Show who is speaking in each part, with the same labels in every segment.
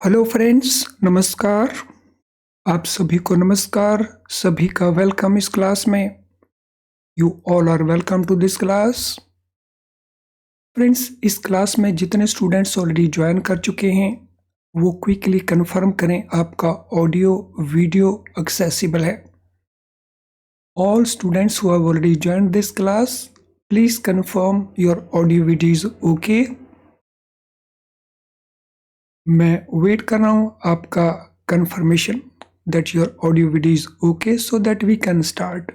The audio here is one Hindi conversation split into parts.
Speaker 1: हेलो फ्रेंड्स, नमस्कार। आप सभी को नमस्कार। सभी का वेलकम इस क्लास में। You all are welcome to this class. Friends, इस क्लास में जितने स्टूडेंट्स ऑलरेडी ज्वाइन कर चुके हैं वो क्विकली कंफर्म करें आपका ऑडियो वीडियो एक्सेसिबल है। All students who have already joined this class, please confirm your audio video is okay. मैं वेट कर रहा हूँ आपका confirmation that your audio video is okay so that we can start.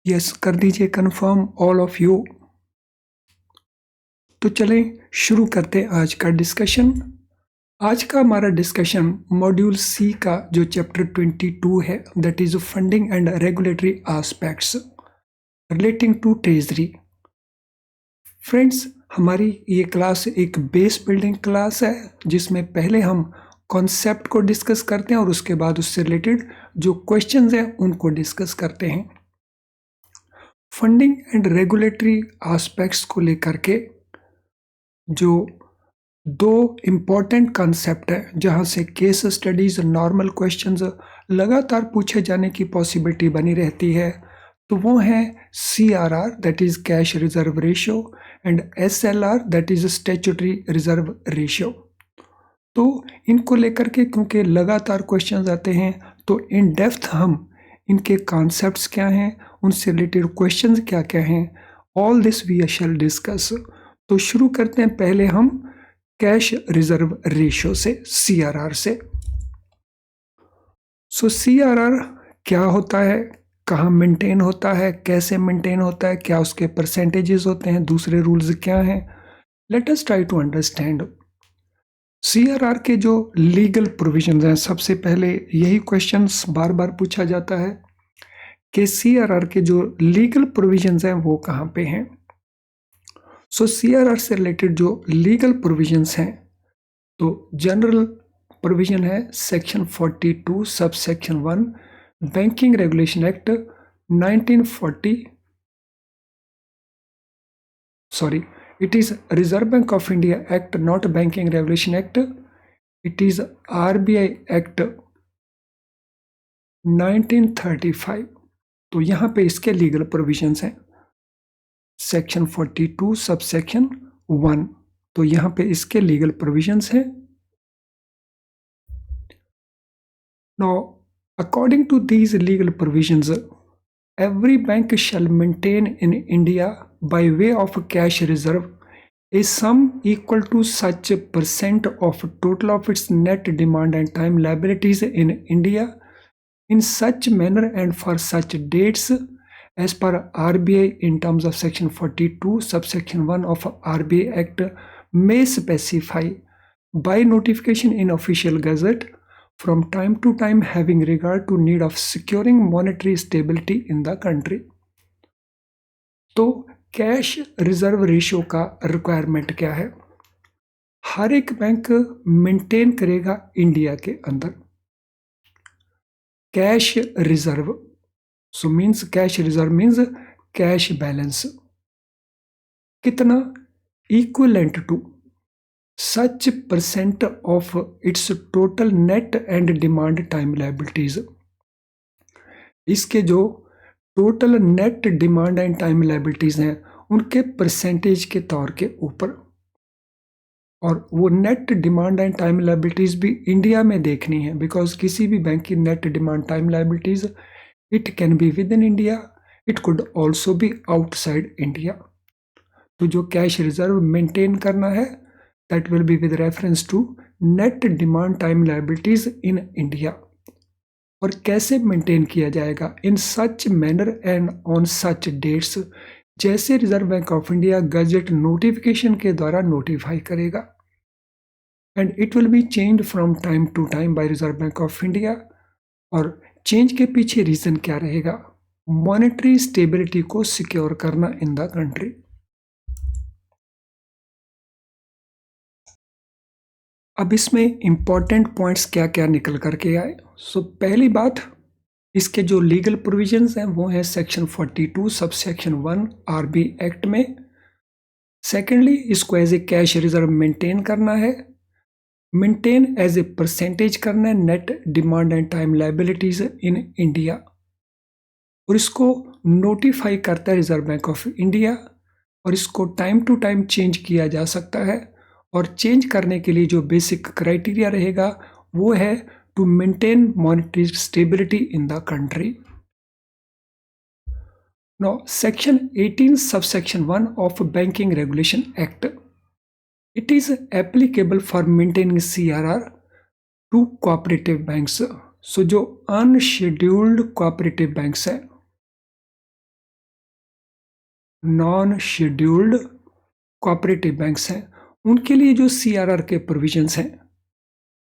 Speaker 1: Yes, कर दीजिए कंफर्म all of you। तो चलें शुरू करते हैं आज का डिस्कशन। आज का हमारा डिस्कशन मॉड्यूल सी का जो चैप्टर 22 है, that is funding and regulatory aspects relating to treasury. Friends, हमारी ये क्लास एक बेस बिल्डिंग क्लास है जिसमें पहले हम कॉन्सेप्ट को डिस्कस करते हैं और उसके बाद उससे रिलेटेड जो क्वेश्चंस हैं उनको डिस्कस करते हैं। फंडिंग एंड रेगुलेटरी एस्पेक्ट्स को लेकर के जो दो इम्पॉर्टेंट कॉन्सेप्ट है जहां से केस स्टडीज नॉर्मल क्वेश्चंस लगातार पूछे जाने की पॉसिबिलिटी बनी रहती है, तो वो है CRR that is cash reserve ratio and SLR that is statutory reserve ratio. तो इनको लेकर के क्योंकि लगातार क्वेश्चंस आते हैं तो इन डेप्थ हम इनके कॉन्सेप्ट्स क्या हैं, उनसे रिलेटेड क्वेश्चंस क्या क्या हैं, all this we shall discuss. तो शुरू करते हैं पहले हम कैश रिजर्व रेशियो से, CRR से। सो CRR क्या होता है, कहाँ मेंटेन होता है, कैसे मेंटेन होता है, क्या उसके परसेंटेजेस होते हैं, दूसरे रूल्स क्या हैं, let us try to understand. CRR के जो लीगल प्रोविजंस हैं, सबसे पहले यही क्वेश्चंस बार बार पूछा जाता है कि CRR के जो लीगल प्रोविजंस हैं वो कहाँ पे हैं। सो CRR से रिलेटेड जो लीगल प्रोविजंस हैं, तो जनरल प्रोविजन है section 42 sub section 1 banking regulation act 1940, sorry, it is Reserve Bank of India Act, not Banking Regulation Act. It is RBI Act 1935। तो यहाँ पे इसके लीगल प्रोविजंस हैं सेक्शन 42 सब सेक्शन 1। तो यहाँ पे इसके लीगल प्रोविजंस हैं। Now, according to these legal provisions, every bank shall maintain in India by way of cash reserve a sum equal to such percent of total of its net demand and time liabilities in India in such manner and for such dates as per RBI in terms of section 42 subsection 1 of RBI Act may specify by notification in official gazette from time to time having regard to need of securing monetary stability in the country। तो कैश रिजर्व रेशियो का रिक्वायरमेंट क्या है? हर एक बैंक मेंटेन करेगा इंडिया के अंदर cash reserve. So means cash reserve means cash balance कितना, equivalent to such percent of its total net and demand time liabilities. इसके जो total net demand and time liabilities हैं उनके परसेंटेज के तौर के ऊपर। और वो net demand and time liabilities भी इंडिया में देखनी है, बिकॉज किसी भी बैंक की net demand time liabilities it can be within India, it could also be outside India. तो जो कैश रिजर्व मेंटेन करना है that will be with reference to net demand time liabilities in India. और कैसे मेंटेन किया जाएगा? In such manner and on such dates, जैसे Reserve Bank of India gazette notification के द्वारा नोटिफाई करेगा। And it will be change from time to time by Reserve Bank of India. और चेंज के पीछे रीजन क्या रहेगा? मॉनेटरी स्टेबिलिटी को सिक्योर करना इन द कंट्री। अब इसमें इंपॉर्टेंट पॉइंट्स क्या क्या निकल करके आए। सो पहली बात, इसके जो लीगल प्रोविजंस हैं वो हैं section 42 sub section 1 RBI act में। सेकेंडली, इसको as a cash reserve maintain करना है। मेंटेन एज ए परसेंटेज करना है net demand and time liabilities in India, और इसको नोटिफाई करता है रिजर्व बैंक ऑफ इंडिया, और इसको टाइम टू टाइम चेंज किया जा सकता है। और चेंज करने के लिए जो बेसिक क्राइटेरिया रहेगा वो है to maintain monetary stability in the country. Now, Section 18, Subsection 1 of Banking Regulation Act. It is applicable for maintaining CRR to cooperative banks. So, जो unscheduled cooperative banks है, non-scheduled cooperative banks हैं, उनके लिए जो CRR के प्रोविजंस हैं,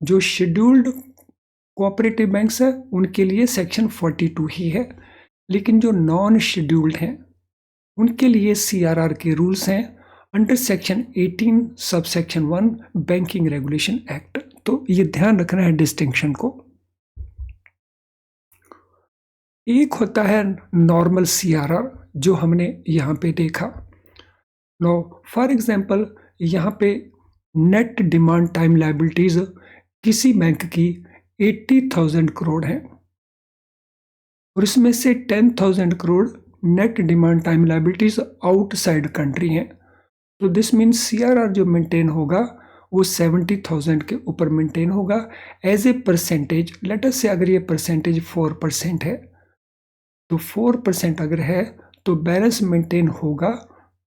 Speaker 1: जो शेड्यूल्ड कोऑपरेटिव बैंक्स है उनके लिए सेक्शन 42 ही है, लेकिन जो नॉन शेड्यूल्ड हैं उनके लिए CRR के रूल्स हैं under section 18 subsection 1 banking regulation act. तो ये ध्यान रखना है डिस्टिंक्शन को। एक होता है नॉर्मल CRR जो हमने यहाँ पे देखा। नो फॉर एग्जांपल यहाँ पे नेट डिमांड टाइम लायबिलिटीज किसी बैंक की 80,000 करोड़ है, और इसमें से 10,000 crore net demand time liabilities outside country हैं। तो दिस मीन्स CRR जो मेंटेन होगा वो 70,000 के ऊपर मेंटेन होगा as a percentage. Let us see अगर ये परसेंटेज 4% है, तो 4% अगर है तो बैलेंस मेंटेन होगा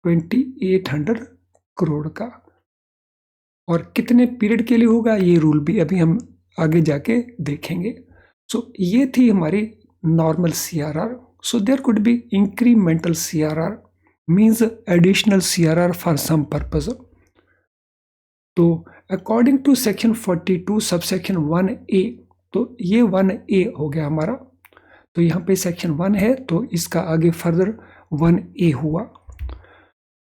Speaker 1: 2800 करोड़ का। और कितने पीरियड के लिए होगा ये रूल भी अभी हम आगे जाके देखेंगे। सो ये थी हमारी normal CRR। So there could be incremental CRR, means additional CRR for some purpose. तो according to section 42 subsection 1A, तो ये 1A हो गया हमारा। तो यहाँ पे सेक्शन 1 है तो इसका आगे फर्दर 1A हुआ।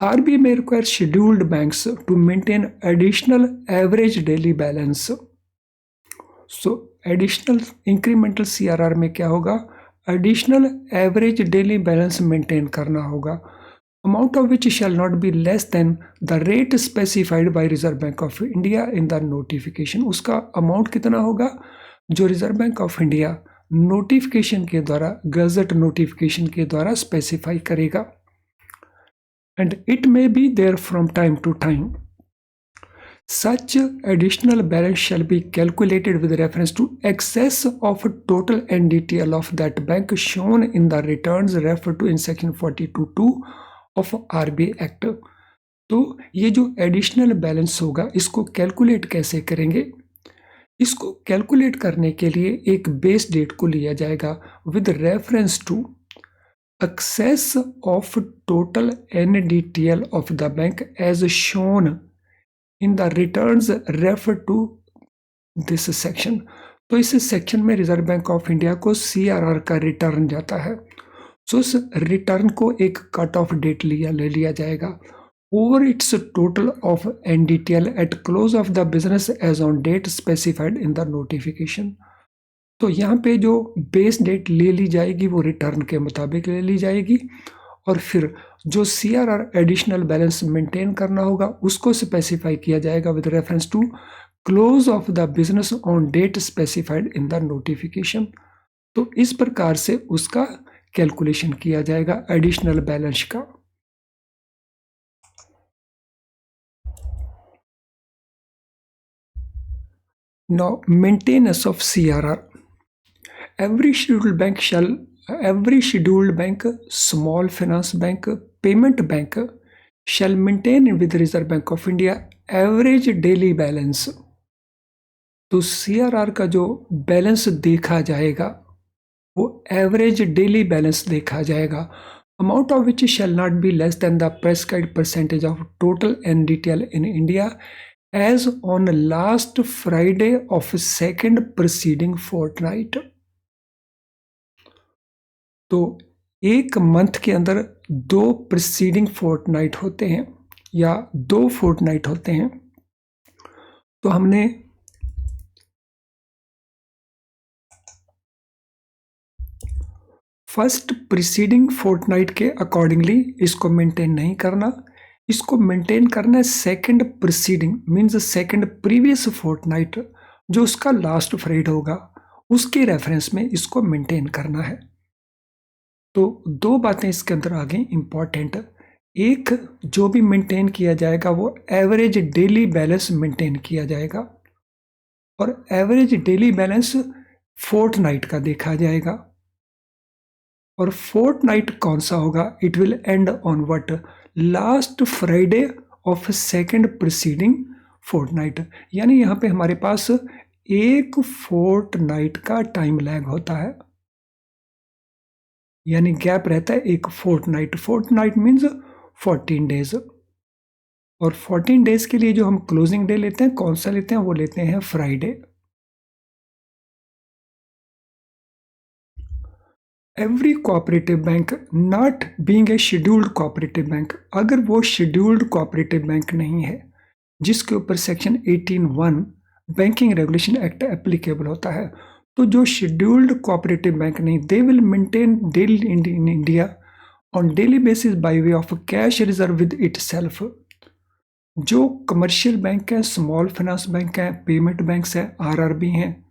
Speaker 1: RBI may require scheduled banks to maintain additional average daily balance. So additional incremental CRR में क्या होगा, additional average daily balance maintain करना होगा, amount of which shall not be less than the rate specified by Reserve Bank of India in the notification. उसका amount कितना होगा जो Reserve Bank of India notification के द्वारा, गजट नोटिफिकेशन के द्वारा स्पेसिफाई करेगा। And it may be there from time to time. Such additional balance shall be calculated with reference to excess of total NDTL of that bank shown in the returns referred to in section 42(2) of RBI Act. तो ये जो एडिशनल बैलेंस होगा इसको कैलकुलेट कैसे करेंगे? इसको कैलकुलेट करने के लिए एक बेस डेट को लिया जाएगा with reference to excess of total NDTL of the bank as shown in the returns referred to this section. तो इस सेक्शन में रिजर्व बैंक ऑफ इंडिया को CRR का रिटर्न जाता है। सो उस रिटर्न को एक कट ऑफ डेट ले लिया जाएगा over its total of NDTL at close of the business as on date specified in the notification. तो यहाँ पे जो बेस डेट ले ली जाएगी वो रिटर्न के मुताबिक ले ली जाएगी, और फिर जो CRR एडिशनल बैलेंस मेंटेन करना होगा उसको स्पेसिफाई किया जाएगा with reference to close of the business on date specified in the notification. तो इस प्रकार से उसका कैलकुलेशन किया जाएगा एडिशनल बैलेंस का। Now maintenance of CRR। Every scheduled bank, small finance bank, payment bank shall maintain with Reserve Bank of India average daily balance. तो CRR का जो बैलेंस देखा जाएगा वो एवरेज डेली बैलेंस देखा जाएगा, amount of which shall not be less than the prescribed percentage of total NDTL in India as on last Friday of second preceding fortnight. तो एक मंथ के अंदर 2 प्रीसीडिंग फोर्टनाइट होते हैं या 2 फोर्टनाइट होते हैं। तो हमने फर्स्ट प्रीसीडिंग फोर्टनाइट के अकॉर्डिंगली इसको मेंटेन नहीं करना, इसको मेंटेन करना है second preceding means second previous fortnight, जो उसका लास्ट फ्राइडे होगा उसके रेफरेंस में इसको मेंटेन करना है। तो दो बातें इसके अंदर आ गई इंपॉर्टेंट। एक, जो भी मेंटेन किया जाएगा वो एवरेज डेली बैलेंस मेंटेन किया जाएगा, और एवरेज डेली बैलेंस फोर्टनाइट का देखा जाएगा। और फोर्टनाइट कौन सा होगा? It will end on what? Last Friday of second preceding fortnight. यानी यहाँ पे हमारे पास एक फोर्टनाइट का टाइम लैग होता है, यानी गैप रहता है एक फोर्टनाइट। Fortnite means 14 days. और 14 डेज के लिए जो हम क्लोजिंग डे लेते हैं, कौन सा लेते हैं? वो लेते हैं Friday. Every cooperative bank not being a scheduled cooperative bank, अगर वो शेड्यूल्ड कोऑपरेटिव बैंक नहीं है जिसके ऊपर section 18(1) banking regulation act applicable होता है, तो जो शेड्यूल्ड कोऑपरेटिव बैंक नहीं, they will maintain daily in India on daily basis bye way of cash reserve with itself. जो कमर्शियल बैंक है, स्मॉल फाइनेंस बैंक है, पेमेंट बैंक्स है, आरआरबी हैं,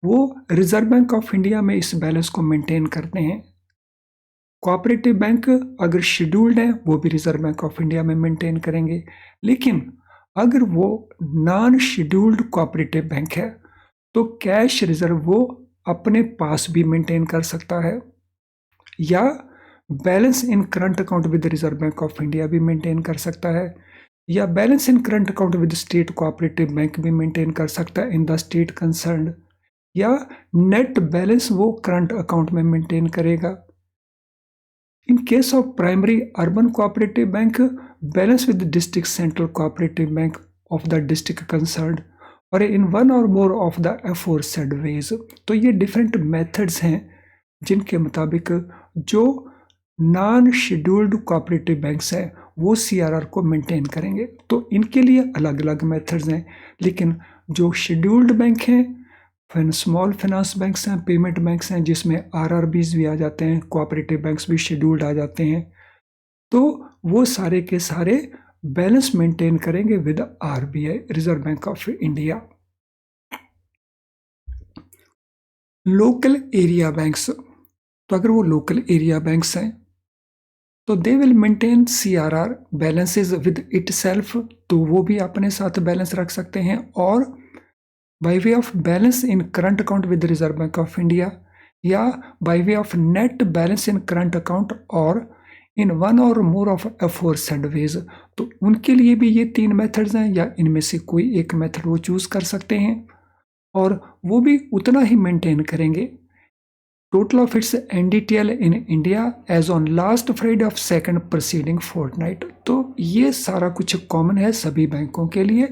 Speaker 1: वो रिजर्व बैंक ऑफ इंडिया में इस बैलेंस को मेंटेन करते हैं। कोऑपरेटिव बैंक अगर शेड्यूल्ड है वो भी रिजर्व बैंक ऑफ इंडिया में मेंटेन करेंगे। लेकिन अगर वो नॉन शेड्यूल्ड कोऑपरेटिव बैंक है तो कैश रिजर्व वो अपने पास भी मेंटेन कर सकता है, या balance in current account with Reserve Bank of India भी मेंटेन कर सकता है, या balance in current account with state cooperative bank भी मेंटेन कर सकता है इन द स्टेट कंसर्न्ड, या नेट बैलेंस वो करंट अकाउंट में मेंटेन करेगा। In case of primary urban cooperative bank, balance with district central cooperative bank of the district concerned, और इन वन और more of the aforesaid veg. तो ये डिफरेंट मेथड्स हैं जिनके मुताबिक जो नॉन शेड्यूल्ड कोऑपरेटिव बैंक्स हैं वो सीआरआर को मेंटेन करेंगे। तो इनके लिए अलग अलग मेथड्स हैं, लेकिन जो शेड्यूल्ड बैंक हैं, स्मॉल फाइनेंस बैंक्स हैं, पेमेंट बैंक्स हैं जिसमें आरआरबीज भी आ जाते हैं, कोऑपरेटिव बैंक्स भी शेड्यूल्ड आ जाते हैं, तो वो सारे के सारे बैलेंस मेंटेन करेंगे with RBI, reserve Bank of India. Local area banks, तो अगर वो लोकल एरिया बैंक्स हैं तो they will maintain CRR balances with itself, तो वो भी अपने साथ बैलेंस रख सकते हैं, और by way of balance in current account with Reserve Bank of India, या by way of net balance in current account, और इन वन और मोर ऑफ अफोरसेड वेज। तो उनके लिए भी ये तीन मेथड्स हैं, या इनमें से कोई एक मेथड वो चूज कर सकते हैं, और वो भी उतना ही मेंटेन करेंगे। Total of its NDTL in India as on last Friday of second preceding fortnight. तो ये सारा कुछ कॉमन है सभी बैंकों के लिए,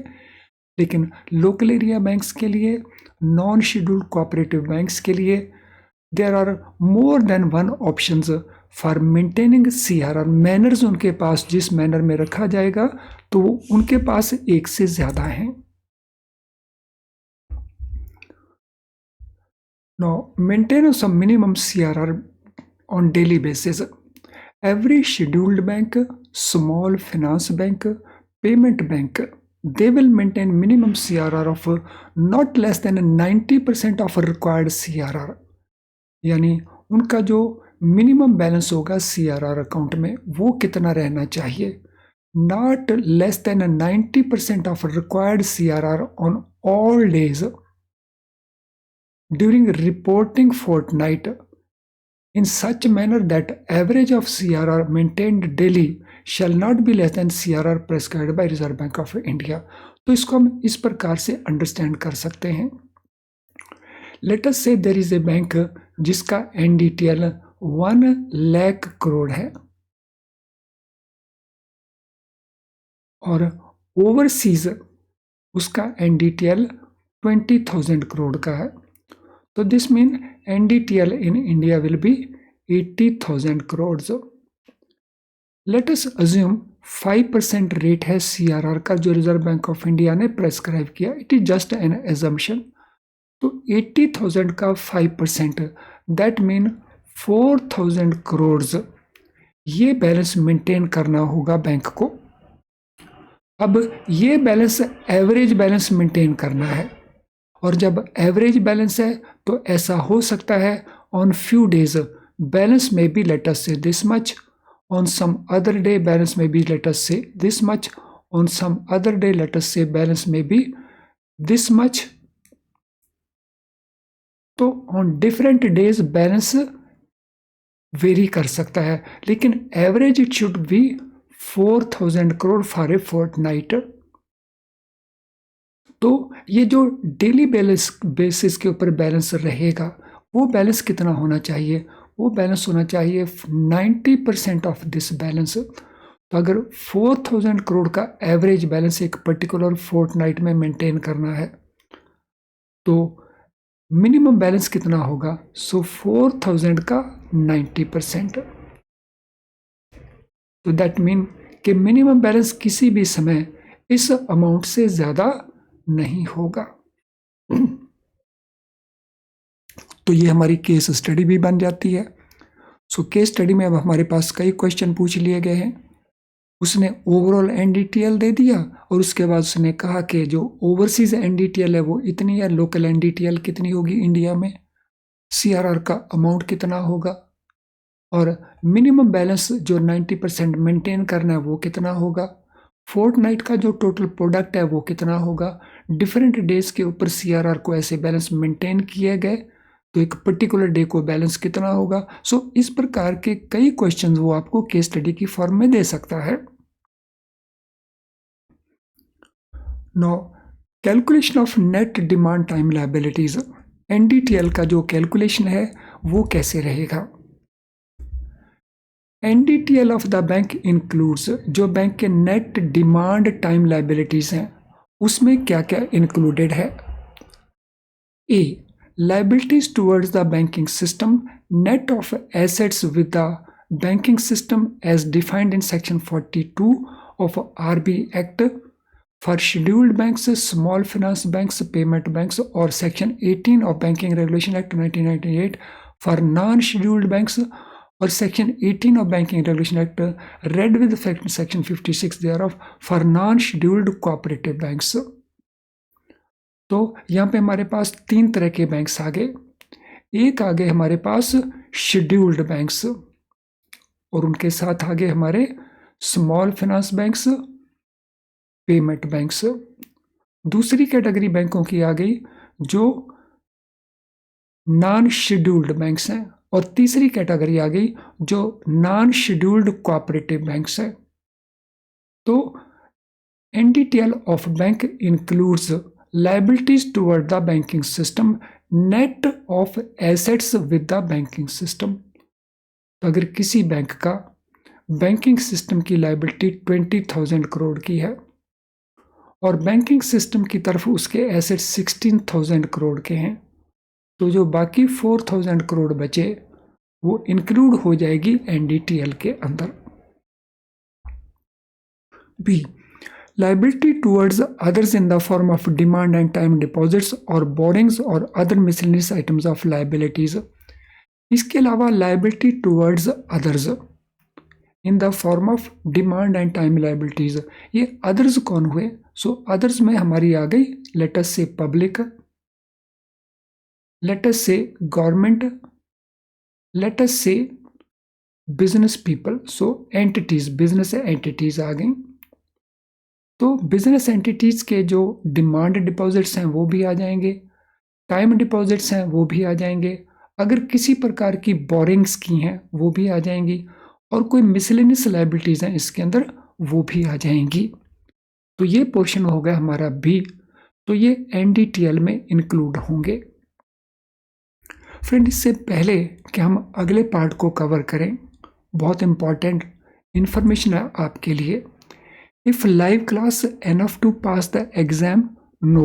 Speaker 1: लेकिन लोकल एरिया बैंक्स के लिए, नॉन शेड्यूल्ड कोऑपरेटिव बैंक्स के लिए there are more than one options for maintaining CRR. Manners उनके पास जिस मैनर में रखा जाएगा तो उनके पास एक से ज्यादा हैं। Now, maintenance of minimum CRR on daily basis. Every scheduled bank, small finance bank, payment bank, they will maintain minimum CRR of not less than 90% of required CRR. यानी उनका जो मिनिमम बैलेंस होगा CRR अकाउंट में वो कितना रहना चाहिए? Not less than 90% of required CRR on all days during reporting fortnight in such manner that average of CRR maintained daily shall not be less than CRR prescribed by Reserve Bank of India। तो इसको हम इस प्रकार से अंडरस्टैंड कर सकते हैं। लेट अस से देयर इज ए बैंक जिसका एनडीटीएल 1 लाख करोड़ है और ओवरसीज उसका एनडीटीएल 20,000 करोड़ का है, तो this mean NDTL in India will be 80,000 crores. Let us assume 5% rate है CRR का जो रिजर्व बैंक ऑफ इंडिया ने प्रेस्क्राइब किया। It is just an assumption. तो 80,000 का 5% दैट मीन 4,000 करोड़ ये बैलेंस मेंटेन करना होगा बैंक को। अब ये बैलेंस एवरेज बैलेंस मेंटेन करना है, और जब एवरेज बैलेंस है तो ऐसा हो सकता है ऑन फ्यू डेज बैलेंस में बी लेट अस से this much, on some other day balance may be let us say this much, on some other day let us say balance may be this much. तो on different days balance vary कर सकता है, लेकिन average it should be 4000 crore for a fortnight. तो ये जो डेली बैलेंस बेसिस के ऊपर बैलेंस रहेगा वो बैलेंस कितना होना चाहिए? वो बैलेंस होना चाहिए 90% ऑफ दिस बैलेंस। तो अगर 4000 करोड़ का एवरेज बैलेंस एक पर्टिकुलर फोर्टनाइट में मेंटेन करना है तो मिनिमम बैलेंस कितना होगा? सो 4000 का 90%। तो दैट मीन कि मिनिमम बैलेंस किसी भी समय इस अमाउंट से ज्यादा नहीं होगा। तो ये हमारी केस स्टडी भी बन जाती है। सो केस स्टडी में अब हमारे पास कई क्वेश्चन पूछ लिए गए हैं। उसने ओवरऑल एनडीटीएल दे दिया और उसके बाद उसने कहा कि जो ओवरसीज एनडीटीएल है वो इतनी है, लोकल एनडीटीएल कितनी होगी इंडिया में, सीआरआर का अमाउंट कितना होगा, और मिनिमम बैलेंस जो 90% मेंटेन करना है वो कितना होगा, फोर्टनाइट का जो टोटल प्रोडक्ट है वो कितना होगा, डिफरेंट डेज के ऊपर सीआरआर को ऐसे बैलेंस मेंटेन किए गए तो एक पर्टिकुलर डे को बैलेंस कितना होगा। सो इस प्रकार के कई क्वेश्चंस वो आपको केस स्टडी की फॉर्म में दे सकता है। Now calculation of net demand time liabilities, NDTL का जो कैलकुलेशन है वो कैसे रहेगा? NDTL of the bank includes, जो बैंक के नेट डिमांड टाइम लायबिलिटीज हैं उसमें क्या क्या इंक्लूडेड है? ए, liabilities towards the banking system net of assets with the banking system as defined in section 42 of RB Act for scheduled banks, small finance banks, payment banks, or section 18 of Banking Regulation Act 1998 for non-scheduled banks, or section 18 of Banking Regulation Act read with section 56 thereof for non-scheduled cooperative banks. तो यहाँ पे हमारे पास तीन तरह के बैंक्स आ गए। एक आ गए हमारे पास शेड्यूल्ड बैंक्स और उनके साथ आ गए हमारे small finance banks, payment banks. दूसरी कैटेगरी बैंकों की आ गई जो नॉन शेड्यूल्ड बैंक्स हैं, और तीसरी कैटेगरी आ गई जो नॉन शेड्यूल्ड कोऑपरेटिव बैंक्स हैं। तो NDTL of bank includes liabilities toward the banking system net of assets with the banking system। तो अगर किसी बैंक का बैंकिंग सिस्टम की लाइबिलिटी 20,000 करोड़ की है और बैंकिंग सिस्टम की तरफ उसके एसेट्स 16,000 करोड़ के हैं, तो जो बाकी 4,000 करोड़ बचे वो इंक्लूड हो जाएगी एनडीटीएल के अंदर। B, liability towards others in the form of demand and time deposits or borrowings or other miscellaneous items of liabilities। इसके अलावा liability towards others in the form of demand and time liabilities, ये others कौन हुए? So others में हमारी आ गई let us say public, let us say government, let us say business people। So entities, business entities आ गई। तो बिजनेस एंटिटीज के जो डिमांड डिपॉजिट्स हैं वो भी आ जाएंगे, टाइम डिपॉजिट्स हैं वो भी आ जाएंगे, अगर किसी प्रकार की बोरिंग्स की हैं वो भी आ जाएंगी, और कोई मिसलेनियस लायबिलिटीज हैं इसके अंदर वो भी आ जाएंगी। तो ये पोर्शन हो गया हमारा बी। तो ये एनडीटीएल में इंक्लूड होंगे। फ्रेंड, इससे पहले कि हम अगले पार्ट को कवर करें, बहुत इंपॉर्टेंट इंफॉर्मेशन है आपके लिए। If live class enough to pass the exam? No,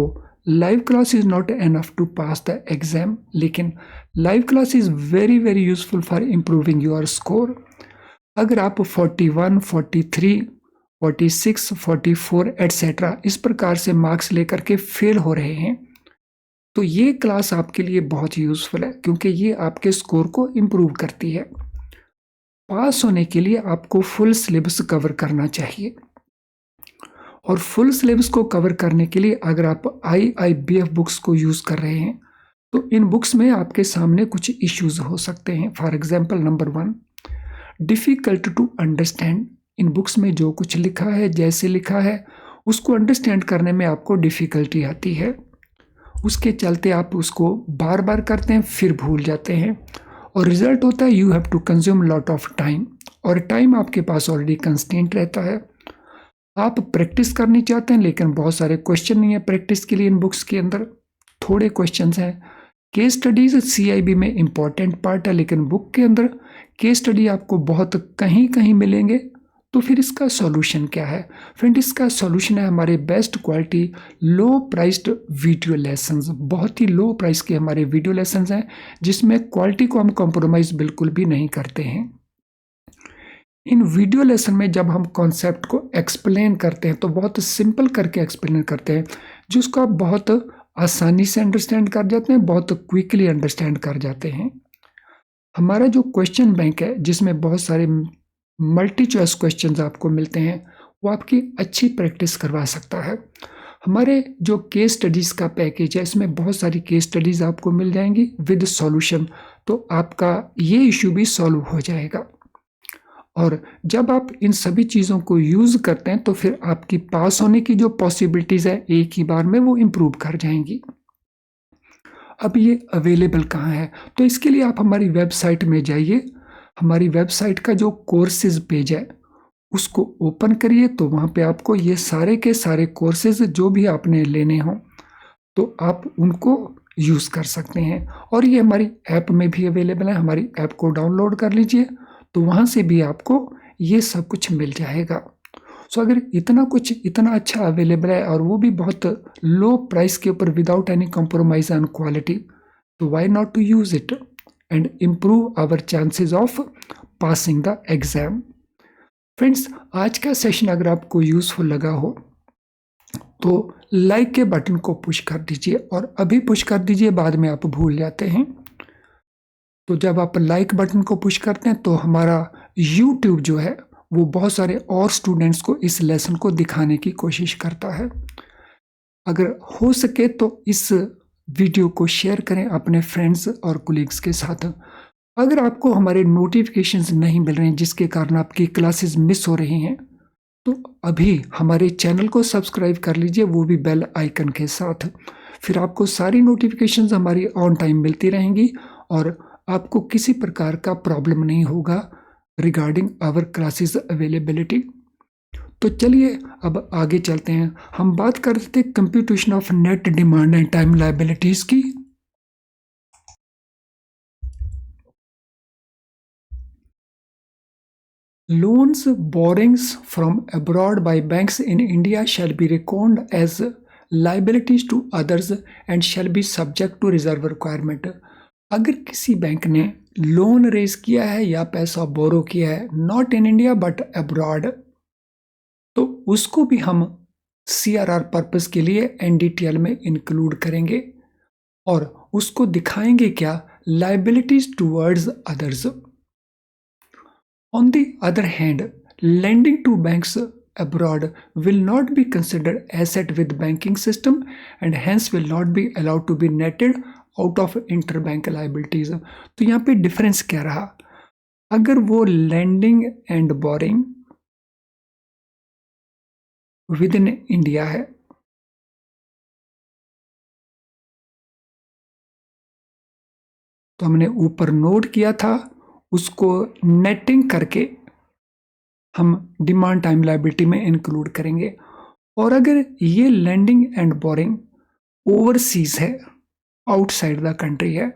Speaker 1: live class is not enough to pass the exam, लेकिन live class is very very useful for improving your score। अगर आप 41, 43, 46, 44 एट्सेट्रा इस प्रकार से मार्क्स लेकर के फेल हो रहे हैं तो ये क्लास आपके लिए बहुत यूजफुल है, क्योंकि ये आपके स्कोर को इम्प्रूव करती है। पास होने के लिए आपको फुल सिलेबस कवर करना चाहिए, और फुल सिलेबस को कवर करने के लिए अगर आप IIBF बुक्स को यूज़ कर रहे हैं तो इन बुक्स में आपके सामने कुछ इश्यूज हो सकते हैं। For example, number 1, difficult to understand. इन बुक्स में जो कुछ लिखा है, जैसे लिखा है, उसको अंडरस्टैंड करने में आपको डिफ़िकल्टी आती है। उसके चलते आप उसको बार बार करते हैं, फिर भूल जाते हैं, और रिजल्ट होता है you have to consume lot of time, और टाइम आपके पास ऑलरेडी कंस्टेंट रहता है। आप प्रैक्टिस करनी चाहते हैं लेकिन बहुत सारे क्वेश्चन नहीं है प्रैक्टिस के लिए इन बुक्स के अंदर, थोड़े क्वेश्चन हैं। केस स्टडीज CIB में इंपॉर्टेंट पार्ट है, लेकिन बुक के अंदर केस स्टडी आपको बहुत कहीं कहीं मिलेंगे। तो फिर इसका सॉल्यूशन क्या है? फ्रेंड, इसका सॉल्यूशन है हमारे बेस्ट क्वालिटी लो प्राइस्ड वीडियो लेसन्स। बहुत ही लो प्राइस के हमारे वीडियो लेसन्स हैं जिसमें क्वालिटी को हम कॉम्प्रोमाइज़ बिल्कुल भी नहीं करते हैं। इन वीडियो लेसन में जब हम कॉन्सेप्ट को एक्सप्लेन करते हैं तो बहुत सिंपल करके एक्सप्लेन करते हैं, जिसको आप बहुत आसानी से अंडरस्टैंड कर जाते हैं, बहुत क्विकली अंडरस्टैंड कर जाते हैं। हमारा जो क्वेश्चन बैंक है जिसमें बहुत सारे मल्टी चॉइस क्वेश्चंस आपको मिलते हैं, वो आपकी अच्छी प्रैक्टिस करवा सकता है। हमारे जो केस स्टडीज़ का पैकेज है इसमें बहुत सारी केस स्टडीज़ आपको मिल जाएंगी विद सॉल्यूशन, तो आपका ये इशू भी सॉल्व हो जाएगा। और जब आप इन सभी चीज़ों को यूज़ करते हैं तो फिर आपकी पास होने की जो पॉसिबिलिटीज़ है एक ही बार में वो इम्प्रूव कर जाएंगी। अब ये अवेलेबल कहाँ है? तो इसके लिए आप हमारी वेबसाइट में जाइए। हमारी वेबसाइट का जो कोर्सेज पेज है उसको ओपन करिए, तो वहाँ पे आपको ये सारे के सारे कोर्सेज जो भी आपने लेने हों तो आप उनको यूज़ कर सकते हैं। और ये हमारी ऐप में भी अवेलेबल है, हमारी ऐप को डाउनलोड कर लीजिए, तो वहाँ से भी आपको ये सब कुछ मिल जाएगा। सो अगर इतना कुछ इतना अच्छा अवेलेबल है और वो भी बहुत लो प्राइस के ऊपर without any compromise on quality, तो why not to use it and improve our chances of passing the exam. Friends, आज का सेशन अगर आपको यूज़फुल लगा हो तो लाइक के बटन को पुश कर दीजिए, और अभी पुश कर दीजिए, बाद में आप भूल जाते हैं। तो जब आप लाइक बटन को पुश करते हैं तो हमारा YouTube जो है वो बहुत सारे और स्टूडेंट्स को इस लेसन को दिखाने की कोशिश करता है। अगर हो सके तो इस वीडियो को शेयर करें अपने फ्रेंड्स और कोलीग्स के साथ। अगर आपको हमारे नोटिफिकेशंस नहीं मिल रहे हैं जिसके कारण आपकी क्लासेस मिस हो रही हैं, तो अभी हमारे चैनल को सब्सक्राइब कर लीजिए, वो भी बेल आइकन के साथ। फिर आपको सारी नोटिफिकेशंस हमारी ऑन टाइम मिलती रहेंगी और आपको किसी प्रकार का प्रॉब्लम नहीं होगा रिगार्डिंग आवर क्लासेस अवेलेबिलिटी। तो चलिए अब आगे चलते हैं। हम बात करते थे computation of net demand and time liabilities की। Loans borrowings from abroad by banks in India shall be reckoned as liabilities to others and shall be subject to reserve requirement। अगर किसी बैंक ने लोन रेज किया है या पैसा बोरो किया है not in India but abroad, तो उसको भी हम CRR पर्पस के लिए NDTL में इंक्लूड करेंगे और उसको दिखाएंगे क्या, liabilities towards others. On the other hand, lending to banks abroad will not be considered asset with banking system and hence will not be allowed to be netted out of interbank liabilities। तो यहाँ पे डिफरेंस क्या रहा? अगर वो lending and borrowing with in India है तो हमने ऊपर नोट किया था, उसको नेटिंग करके हम डिमांड टाइम लायबिलिटी में इंक्लूड करेंगे। और अगर ये लैंडिंग एंड बोरिंग ओवरसीज है, आउटसाइड द कंट्री है,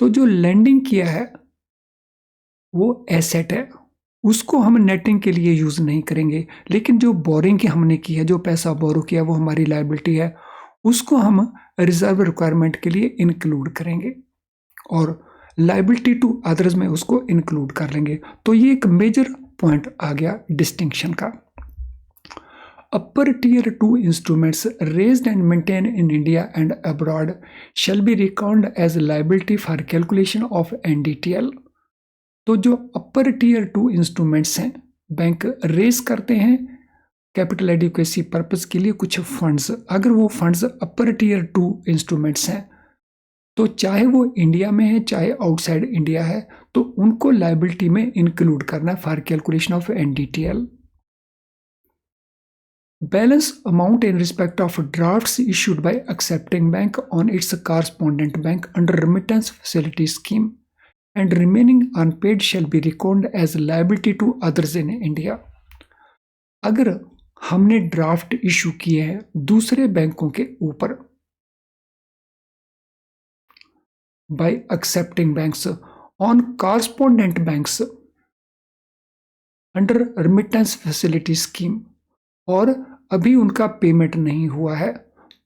Speaker 1: तो जो लैंडिंग किया है वो एसेट है, उसको हम नेटिंग के लिए यूज़ नहीं करेंगे। लेकिन जो बोरिंग की हमने की है, जो पैसा बोरो किया वो हमारी लायबिलिटी है, उसको हम रिजर्व रिक्वायरमेंट के लिए इंक्लूड करेंगे और लायबिलिटी टू अदर्स में उसको इंक्लूड कर लेंगे। तो ये एक मेजर पॉइंट आ गया डिस्टिंक्शन का। Upper tier 2 instruments raised and maintained in India and abroad shall be reckoned as liability for calculation of NDTL। तो जो अपर टीयर 2 इंस्ट्रूमेंट्स हैं, बैंक रेज करते हैं कैपिटल एडिक्वेसी पर्पस के लिए कुछ फंड्स, अगर वो फंड्स अपर टीयर 2 इंस्ट्रूमेंट्स हैं, तो चाहे वो इंडिया में है चाहे आउटसाइड इंडिया है, तो उनको लायबिलिटी में इंक्लूड करना for calculation of NDTL. Balance amount in respect of drafts issued by accepting bank on its correspondent bank under remittance facility scheme and remaining unpaid shall be reckoned as liability to others in India। अगर हमने ड्राफ्ट इशू किए हैं दूसरे बैंकों के ऊपर by accepting banks on correspondent banks under remittance facility scheme और अभी उनका पेमेंट नहीं हुआ है,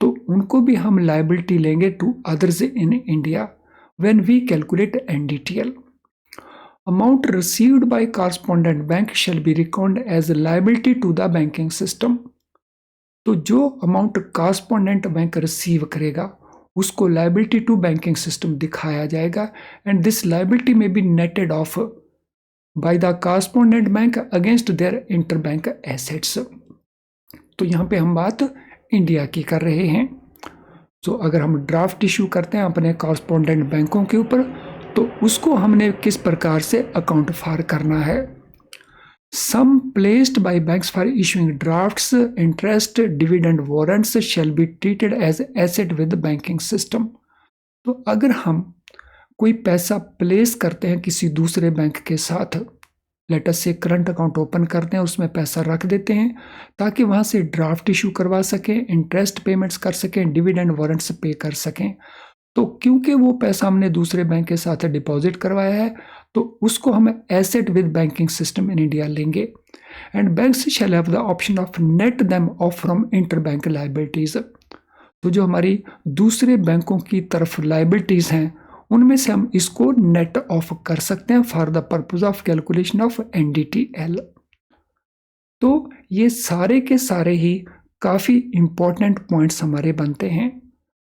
Speaker 1: तो उनको भी हम लायबिलिटी लेंगे to others in India when we calculate NDTL. Amount received by correspondent bank shall be record as liability to the banking system. तो जो अमाउंट कॉरस्पॉन्डेंट बैंक रिसीव करेगा उसको लायबिलिटी टू बैंकिंग सिस्टम दिखाया जाएगा एंड दिस लायबिलिटी में be netted off by the correspondent bank against their interbank assets. तो यहाँ पे हम बात इंडिया की कर रहे हैं। तो अगर हम ड्राफ्ट इशू करते हैं अपने कॉरस्पॉन्डेंट बैंकों के ऊपर, तो उसको हमने किस प्रकार से अकाउंट फॉर करना है। Some placed by banks for issuing drafts, interest, dividend, warrants shall be treated as asset with banking system. तो अगर हम कोई पैसा प्लेस करते हैं किसी दूसरे बैंक के साथ, लेट अस से करंट अकाउंट ओपन करते हैं, उसमें पैसा रख देते हैं ताकि वहाँ से ड्राफ्ट इशू करवा सकें, इंटरेस्ट पेमेंट्स कर सकें, डिविडेंड वारंट्स पे कर सकें। तो क्योंकि वो पैसा हमने दूसरे बैंक के साथ डिपॉजिट करवाया है, तो उसको हम asset with banking system in India लेंगे and banks shall have the option of net them off from inter bank liabilities. तो जो हमारी दूसरे बैंकों की तरफ लायबिलिटीज हैं उनमें से हम इसको नेट ऑफ कर सकते हैं for the purpose of calculation of NDTL. तो ये सारे के सारे ही काफ़ी इंपॉर्टेंट पॉइंट्स हमारे बनते हैं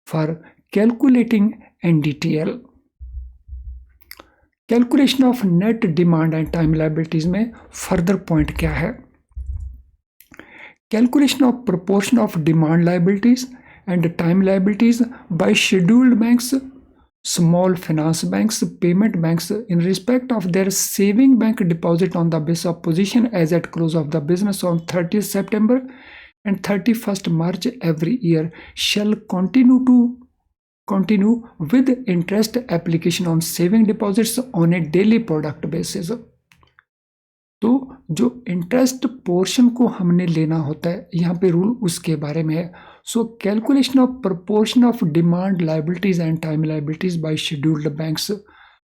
Speaker 1: for calculating NDTL. Calculation of net demand and time liabilities में फर्दर पॉइंट क्या है। Calculation of proportion of demand liabilities and time liabilities by scheduled banks, small finance banks, payment banks in respect of their saving bank deposit on the basis of position as at close of the business on 30th September and 31st March every year shall continue with interest application on saving deposits on a daily product basis। तो जो इंटरेस्ट पोर्शन को हमने लेना होता है यहाँ पे रूल उसके बारे में है। So calculation of proportion of demand liabilities and time liabilities by scheduled banks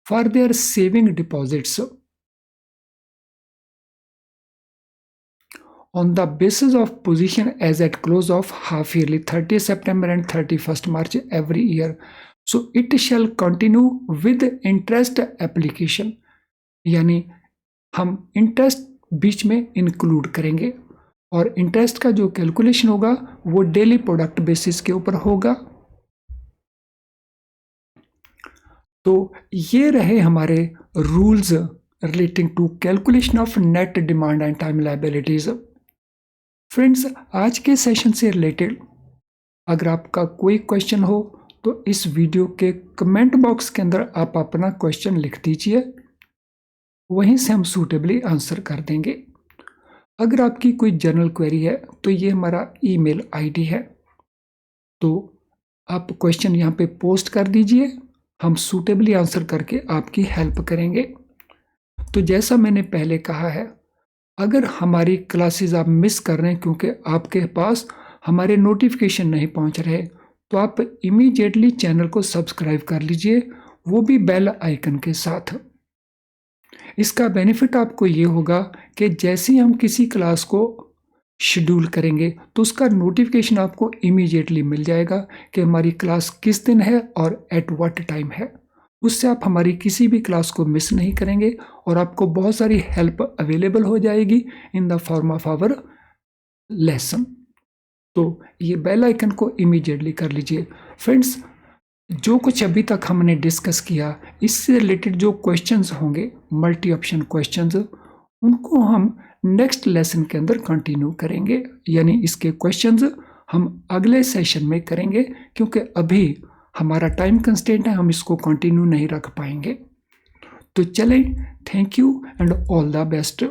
Speaker 1: for their saving deposits on the basis of position as at close of half yearly 30th September and 31st March every year, so it shall continue with interest application। यानी हम इंटरेस्ट बीच में इंक्लूड करेंगे और इंटरेस्ट का जो कैलकुलेशन होगा वो डेली प्रोडक्ट बेसिस के ऊपर होगा। तो ये रहे हमारे rules relating to calculation of net demand and time liabilities. Friends, आज के सेशन से रिलेटेड अगर आपका कोई क्वेश्चन हो तो इस वीडियो के कमेंट बॉक्स के अंदर आप अपना क्वेश्चन लिख दीजिए, वहीं से हम सूटेबली आंसर कर देंगे। अगर आपकी कोई जनरल क्वेरी है तो ये हमारा ईमेल आईडी है, तो आप क्वेश्चन यहाँ पे पोस्ट कर दीजिए, हम सूटेबली आंसर करके आपकी हेल्प करेंगे। तो जैसा मैंने पहले कहा है, अगर हमारी क्लासेस आप मिस कर रहे हैं क्योंकि आपके पास हमारे नोटिफिकेशन नहीं पहुँच रहे, तो आप इमीडिएटली चैनल को सब्सक्राइब कर लीजिए, वो भी बेल आइकन के साथ। इसका बेनिफिट आपको ये होगा कि जैसे ही हम किसी क्लास को शेड्यूल करेंगे तो उसका नोटिफिकेशन आपको इमीडिएटली मिल जाएगा कि हमारी क्लास किस दिन है और एट व्हाट टाइम है। उससे आप हमारी किसी भी क्लास को मिस नहीं करेंगे और आपको बहुत सारी हेल्प अवेलेबल हो जाएगी in the form of our lesson. तो ये बेल आइकन को इमीडिएटली कर लीजिए। फ्रेंड्स, जो कुछ अभी तक हमने डिस्कस किया, इससे रिलेटेड जो क्वेश्चंस होंगे, मल्टी ऑप्शन क्वेश्चंस, उनको हम नेक्स्ट लेसन के अंदर कंटिन्यू करेंगे, यानी इसके क्वेश्चंस हम अगले सेशन में करेंगे, क्योंकि अभी हमारा टाइम कंस्ट्रेंट है, हम इसको कंटिन्यू नहीं रख पाएंगे। तो चलें, thank you and all the best.